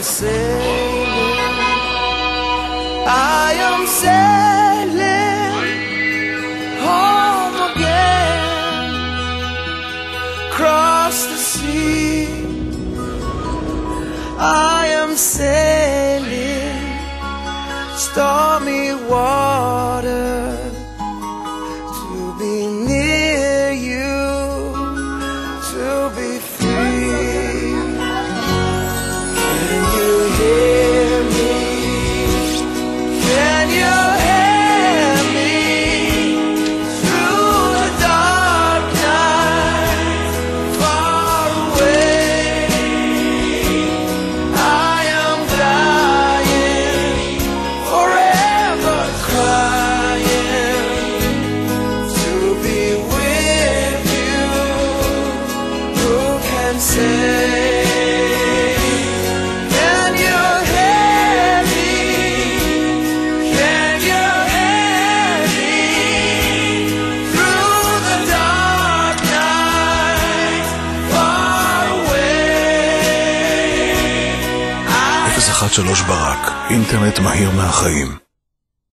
sailing, I am sailing home again, across the sea. I am sailing stormy water to be near you, to be free. Can you hear me? Can you hear me through the dark night, far away? I am dying, forever crying, to be with you. Who can say? ברק, אינטרנט מהיר מהחיים.